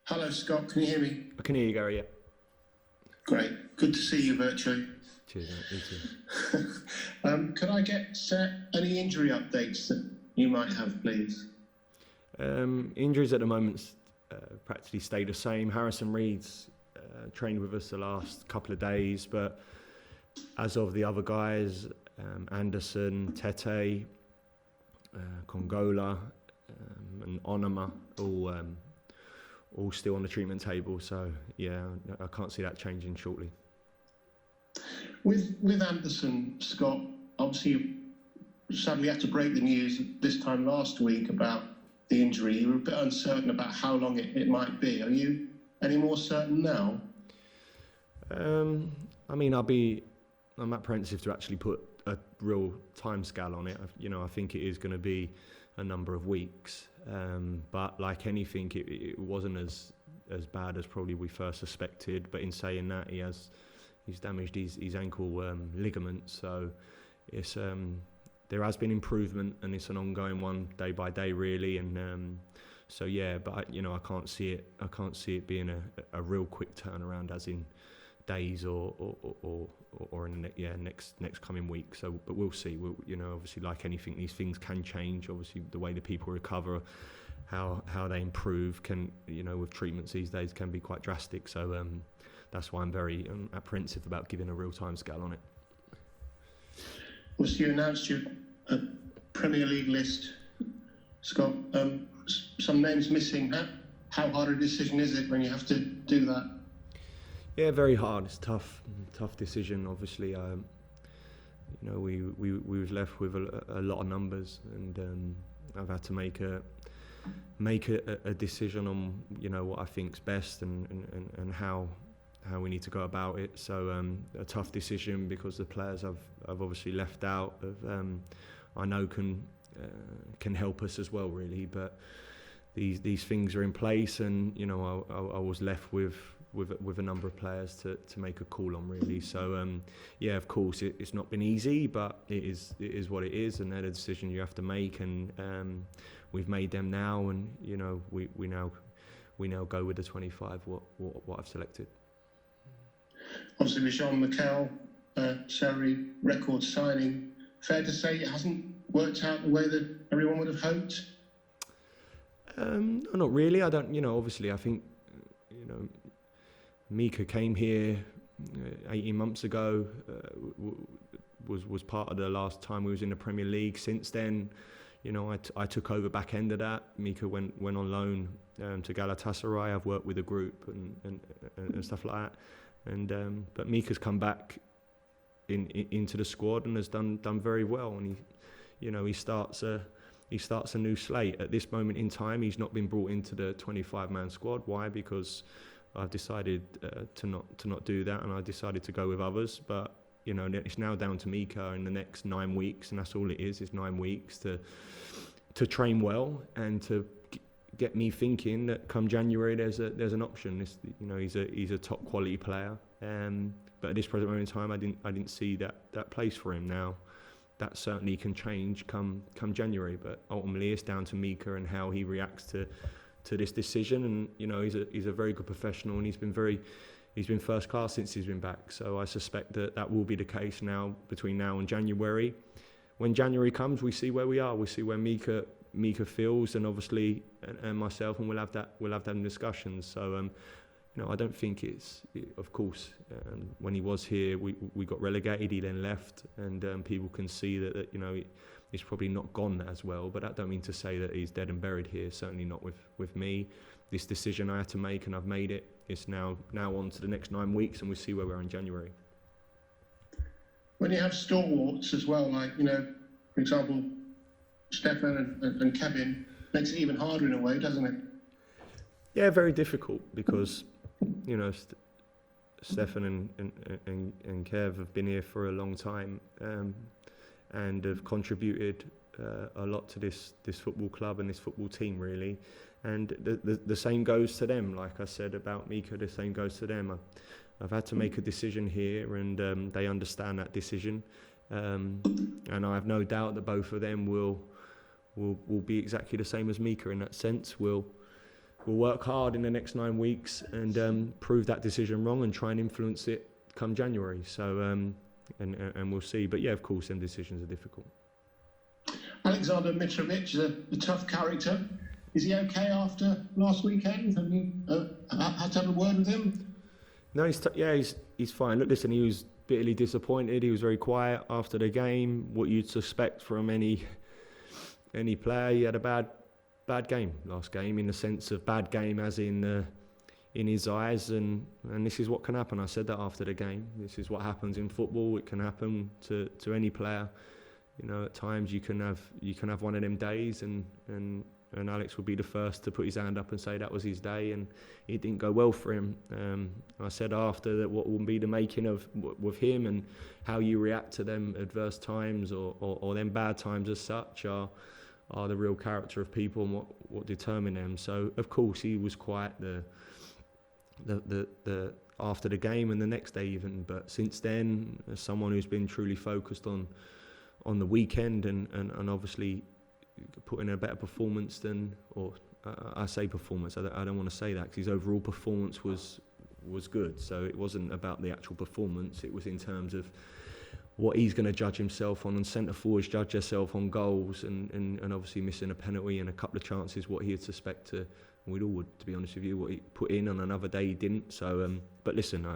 Hello, Scott. Can you hear me? I can hear you, Gary. Yeah. Great. Good to see you virtually. Cheers, mate. You too. Could I get any injury updates that you might have, please? Injuries at the moment practically stay the same. Harrison Reed's trained with us the last couple of days, but as of the other guys, Anderson, Tete, Congola, and Onama, all still on the treatment table. So yeah, I can't see that changing shortly. With Anderson, Scott, obviously you sadly had to break the news this time last week about the injury. You were a bit uncertain about how long it might be. Are you any more certain now? I mean, I'm apprehensive to actually put a real timescale on it. I think it is going to be a number of weeks. But like anything, it wasn't as bad as probably we first suspected. But in saying that, he's damaged his ankle ligament, so it's there has been improvement, and it's an ongoing one day by day really. And so yeah, but I can't see it being a real quick turnaround, as in days or in the next coming week. So, but we'll see. Obviously, like anything, these things can change. Obviously, the way that people recover, how they improve, can with treatments these days can be quite drastic. So that's why I'm very apprehensive about giving a real time scale on it. Well, so you announced your Premier League list, Scott. Some names missing. How hard a decision is it when you have to do that? Yeah, very hard. It's tough decision. Obviously, we was left with a lot of numbers, and I've had to make a decision on what I think's best and how we need to go about it. So a tough decision, because the players I've obviously left out I know can help us as well, really. But these things are in place, and I was left with a number of players to make a call on, really. So yeah, of course it's not been easy, but it is what it is, and they're the decision you have to make, and we've made them now, and we now go with the 25 what I've selected. Obviously, with Jean Mikel, salary record signing, fair to say it hasn't worked out the way that everyone would have hoped? Not really. I don't. Obviously, I think Mika came here 18 months ago. Was part of the last time we was in the Premier League. Since then, I took over back end of that. Mika went on loan to Galatasaray. I've worked with a group and stuff like that. And but Mika's come back into the squad and has done very well. And he starts a new slate. At this moment in time, he's not been brought into the 25-man squad. Why? Because I've decided to not do that, and I decided to go with others. But it's now down to Mika in the next 9 weeks, and that's all it is 9 weeks to train well and to get me thinking that come January there's an option. He's a top quality player, but at this present moment in time, I didn't see that place for him. Now that certainly can change come January, but ultimately it's down to Mika and how he reacts to this decision. And he's a very good professional, and he's been first class since he's been back. So I suspect that will be the case now between now and January. When January comes, we see where we are. We see where Mika feels, and obviously and myself, and we'll have them discussions. So I don't think of course when he was here we got relegated, he then left, and people can see that he's probably not gone as well, but that don't mean to say that he's dead and buried here. Certainly not with me. This decision I had to make, and I've made it. It's now on to the next 9 weeks, and we'll see where we are in January. When you have stalwarts as well, like for example, Stefan and Kevin, makes it even harder in a way, doesn't it? Yeah, very difficult, because Stefan and Kev have been here for a long time, and have contributed a lot to this football club and this football team, really. And the same goes to them. Like I said about Mika, the same goes to them. I've had to make a decision here, and they understand that decision. And I have no doubt that both of them will be exactly the same as Mika in that sense. Will we'll work hard in the next 9 weeks and prove that decision wrong and try and influence it come January. So and we'll see. But yeah, of course, them decisions are difficult. Alexander Mitrovic is a tough character. Is he okay after last weekend? Have you had to have a word with him? No, he's fine. Look, listen, he was bitterly disappointed. He was very quiet after the game. What you'd suspect from any player. He had a bad game last game, in the sense of bad game as in his eyes, and this is what can happen. I said that after the game. This is what happens in football. It can happen to any player. You know, at times you can have one of them days, and Alex will be the first to put his hand up and say that was his day, and it didn't go well for him. I said after that what will be the making of with him, and how you react to them adverse times or them bad times as such are the real character of people and what determine them. So of course he was quiet the after the game and the next day even, but since then, as someone who's been truly focused on the weekend and obviously put in a better performance than, I say performance, I don't want to say that, because his overall performance was good. So it wasn't about the actual performance, it was in terms of what he's going to judge himself on, and centre forwards judge herself on goals and obviously missing a penalty and a couple of chances, what he'd suspect to, we'd all would, to be honest with you, what he put in on another day he didn't. So but listen,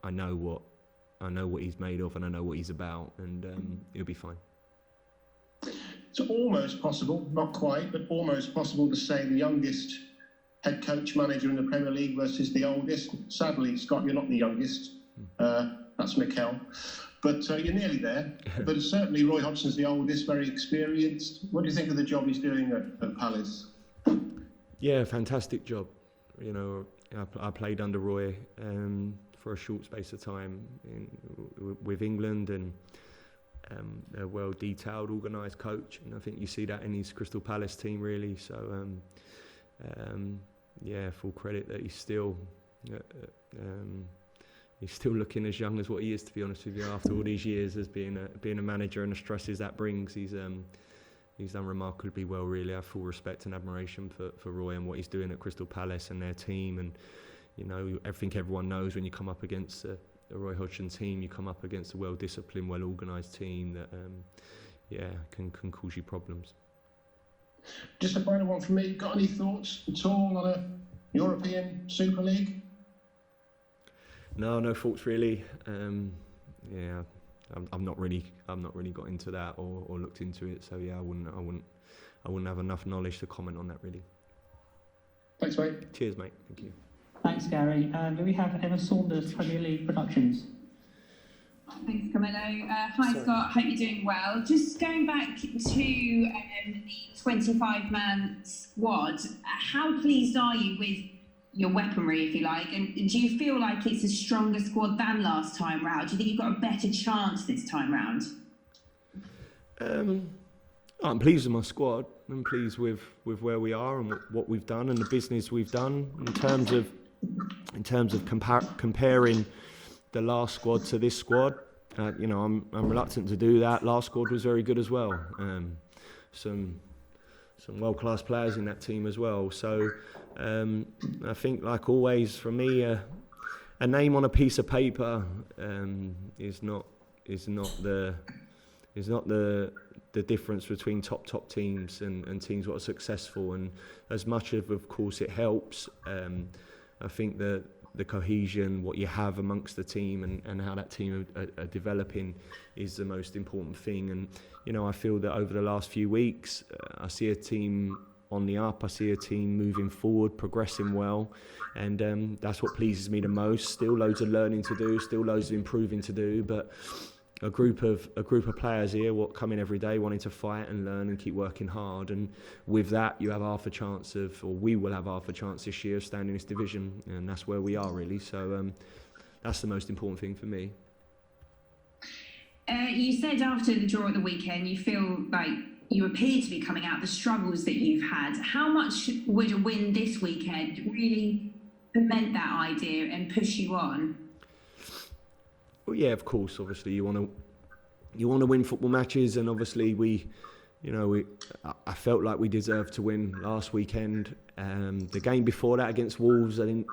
I know what he's made of, and I know what he's about, and he'll be fine. It's almost possible, not quite, but almost possible to say the youngest head coach manager in the Premier League versus the oldest. Sadly, Scott, you're not the youngest. That's Mikel. But you're nearly there. But certainly Roy Hodgson's the oldest, very experienced. What do you think of the job he's doing at Palace? Yeah, fantastic job. You know, I played under Roy for a short space of time with England, and a well-detailed, organised coach, and I think you see that in his Crystal Palace team really. So yeah, full credit that he's still looking as young as what he is, to be honest with you, after all these years as being a manager, and the stresses that brings. He's done remarkably well, really. I have full respect and admiration for Roy and what he's doing at Crystal Palace and their team. And you know, I think everyone knows when you come up against a Roy Hodgson team, you come up against a well-disciplined, well-organised team that can cause you problems. Just a final one from me. Got any thoughts at all on a European Super League? No thoughts really. Yeah, I've not really got into that or looked into it. So yeah, I wouldn't have enough knowledge to comment on that really. Thanks, mate. Cheers, mate. Thank you. Thanks, Gary. Do we have Emma Saunders, Premier League Productions? Thanks, Camillo. Hi, Scott. Hope you're doing well. Just going back to the 25-man squad, how pleased are you with your weaponry, if you like? And do you feel like it's a stronger squad than last time round? Do you think you've got a better chance this time round? I'm pleased with my squad. I'm pleased with where we are and what we've done and the business we've done in terms of comparing the last squad to this squad. You know, I'm reluctant to do that. Last squad was very good as well. Some world-class players in that team as well. So I think, like always, for me, a name on a piece of paper is not the difference between top teams and teams that are successful. And as much of course it helps, I think that the cohesion, what you have amongst the team and how that team are developing is the most important thing. And you know, I feel that over the last few weeks, I see a team on the up. I see a team moving forward, progressing well, and that's what pleases me the most. Still loads of learning to do, still loads of improving to do, but a group of players here come in every day wanting to fight and learn and keep working hard, and with that you have half a chance we will have half a chance this year of staying in this division, and that's where we are really. So that's the most important thing for me. You said after the draw at the weekend you feel like you appear to be coming out the struggles that you've had. How much would a win this weekend really cement that idea and push you on? Well, yeah, of course. Obviously, you want to win football matches, and obviously I felt like we deserved to win last weekend, The game before that against Wolves, I think,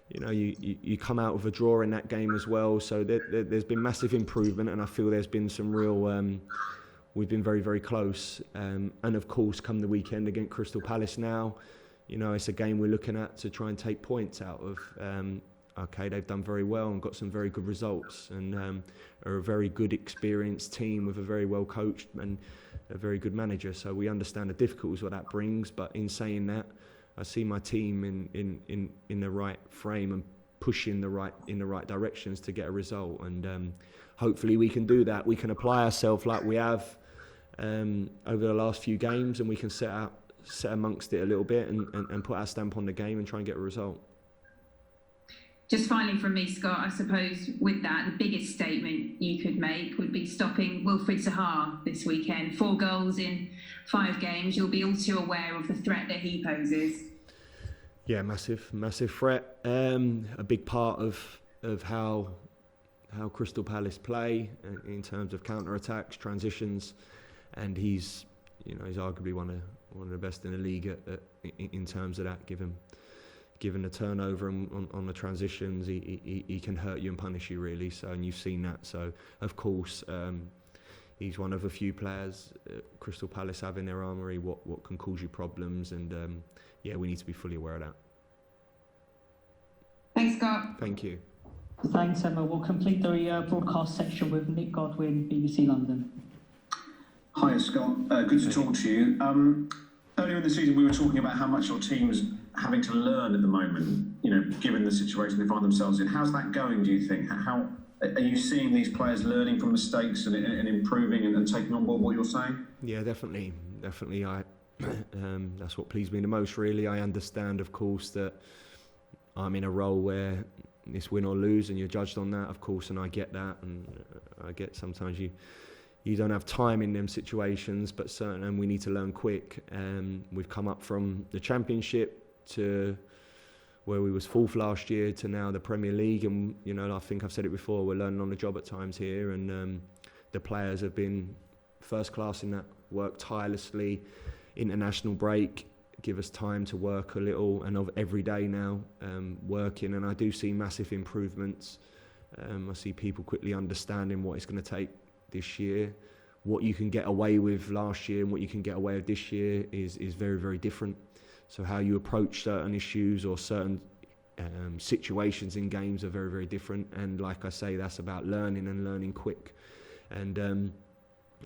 you know, you come out with a draw in that game as well. So there's been massive improvement, and I feel there's been some real. We've been very, very close. And of course, come the weekend against Crystal Palace now, you know, it's a game we're looking at to try and take points out of. Okay, they've done very well and got some very good results, and are a very good, experienced team with a very well coached and a very good manager. So we understand the difficulties what that brings. But in saying that, I see my team in the right frame and pushing in the right directions to get a result. And hopefully we can do that. We can apply ourselves like we have over the last few games, and we can set amongst it a little bit and put our stamp on the game and try and get a result. Just finally from me, Scott, I suppose with that, the biggest statement you could make would be stopping Wilfried Zaha this weekend. 4 goals in 5 games. You'll be all too aware of the threat that he poses. Yeah, massive threat. A big part of how Crystal Palace play in terms of counter-attacks, transitions, and he's arguably one of the best in the league in terms of that. Given the turnover on the transitions, he can hurt you and punish you really. So, and you've seen that. So, of course, he's one of a few players Crystal Palace have in their armoury what can cause you problems, and we need to be fully aware of that. Thanks, Scott. Thank you. Thanks, Emma. We'll complete the broadcast section with Nick Godwin, BBC London. Hi, Scott. Good to talk to you. Earlier in the season, we were talking about how much your team's having to learn at the moment, you know, given the situation they find themselves in. How's that going, do you think? How are you seeing these players learning from mistakes and improving and taking on board what you're saying? Yeah, definitely. That's what pleased me the most, really. I understand, of course, that I'm in a role where it's win or lose and you're judged on that, of course, and I get that, and I get sometimes you don't have time in them situations, but certainly, and we need to learn quick. We've come up from the Championship to where we was 4th last year to now the Premier League, and you know, I think I've said it before, we're learning on the job at times here, and the players have been first class in that, worked tirelessly, international break, give us time to work a little, and of every day now working, and I do see massive improvements. I see people quickly understanding what it's going to take this year. What you can get away with last year and what you can get away with this year is very, very different. So how you approach certain issues or certain situations in games are very, very different. And like I say, that's about learning and learning quick. And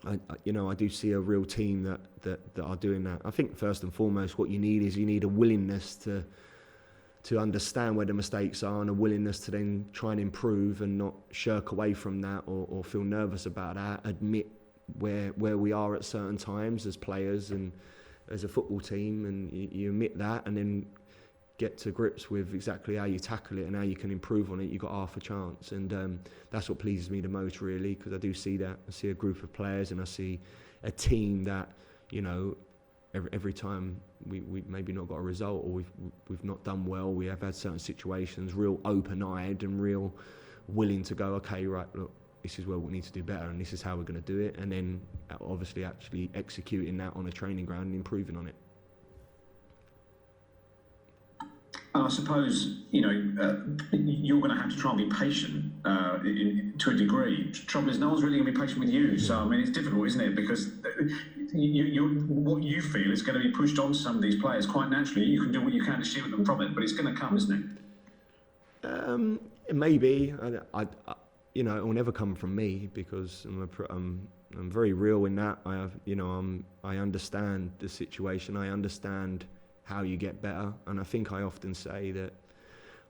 I do see a real team that are doing that. I think first and foremost, what you need a willingness to understand where the mistakes are and a willingness to then try and improve and not shirk away from that or feel nervous about that. Admit where we are at certain times as players and as a football team, and you admit that, and then get to grips with exactly how you tackle it and how you can improve on it. You've got half a chance, and that's what pleases me the most, really, because I do see that. I see a group of players and I see a team that, you know, every time we maybe not got a result or we've not done well, we have had certain situations, real open-eyed and real willing to go, okay, right, look, this is where we need to do better and this is how we're going to do it, and then obviously actually executing that on a training ground and improving on it. And I suppose, you know, you're going to have to try and be patient to a degree. Trouble is, no one's really going to be patient with you. So, I mean, it's difficult, isn't it? Because what you feel is going to be pushed on some of these players quite naturally. You can do what you can to shield them from it, but it's going to come, isn't it? Maybe. It will never come from me because I'm very real in that. I understand the situation. I understand how you get better, and I think I often say that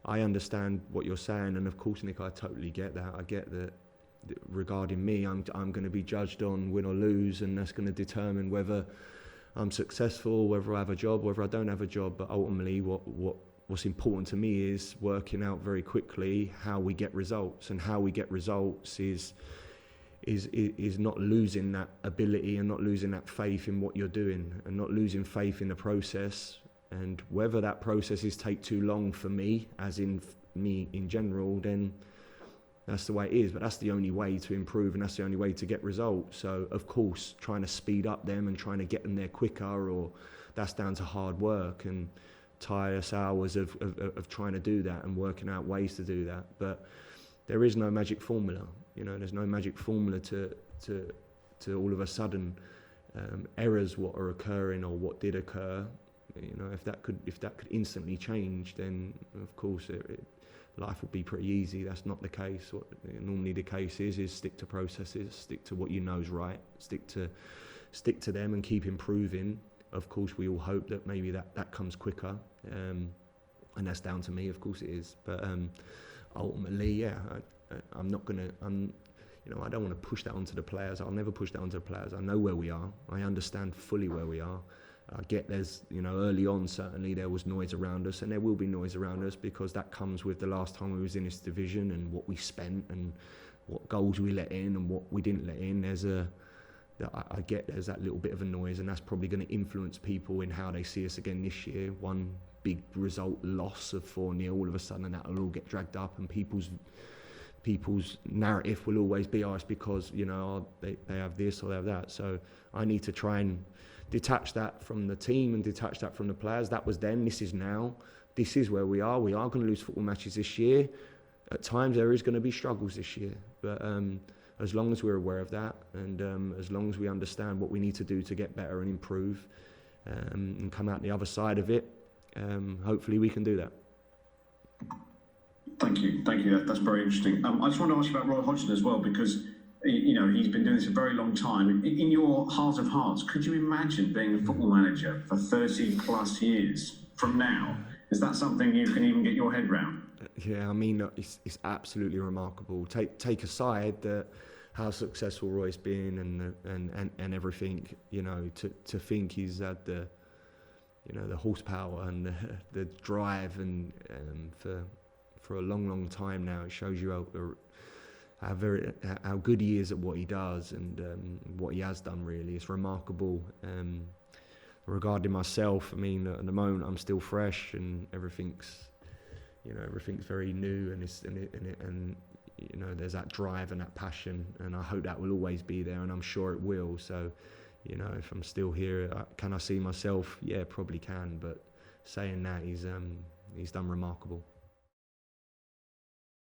I understand what you're saying, and of course, Nick, I totally get that. I get that regarding me, I'm going to be judged on win or lose, and that's going to determine whether I'm successful, whether I have a job, whether I don't have a job. But ultimately, what's important to me is working out very quickly how we get results, and how we get results is not losing that ability and not losing that faith in what you're doing, and not losing faith in the process. And whether that processes take too long for me, as in me in general, then that's the way it is. But that's the only way to improve, and that's the only way to get results. So, of course, trying to speed up them and trying to get them there quicker, or that's down to hard work. And tireless hours of trying to do that and working out ways to do that. But there is no magic formula. You know, there's no magic formula to all of a sudden errors what are occurring or what did occur. You know, if that could instantly change, then of course life would be pretty easy. That's not the case. What normally the case is stick to processes, stick to what you know is right, stick to them and keep improving. Of course, we all hope that maybe that comes quicker, and that's down to me. Of course, it is. But ultimately, yeah, I'm not gonna. I don't want to push that onto the players. I'll never push that onto the players. I know where we are. I understand fully where we are. I get there's, early on certainly there was noise around us, and there will be noise around us because that comes with the last time we was in this division and what we spent and what goals we let in and what we didn't let in. I get there's that little bit of a noise, and that's probably going to influence people in how they see us again this year. One big result loss of 4-0 all of a sudden, and that will all get dragged up, and people's narrative will always be ours because they have this or they have that. So I need to try and detach that from the team and detach that from the players. That was then, this is now. This is where we are. We are going to lose football matches this year. At times there is going to be struggles this year, but as long as we're aware of that, and as long as we understand what we need to do to get better and improve, and come out the other side of it, hopefully we can do that. Thank you. That's very interesting. I just want to ask you about Roy Hodgson as well, because he's been doing this a very long time. In your heart of hearts, could you imagine being a football manager for 30 plus years from now? Is that something you can even get your head round? Yeah, I mean, it's absolutely remarkable. Take aside how successful Roy's been and everything. To think he's had the horsepower and the drive and for a long time now. It shows you how good he is at what he does and what he has done. Really, it's remarkable. Regarding myself, I mean, at the moment I'm still fresh and everything's very new, and there's that drive and that passion, and I hope that will always be there, and I'm sure it will. So, if I'm still here, can I see myself? Yeah, probably can. But saying that, he's done remarkable.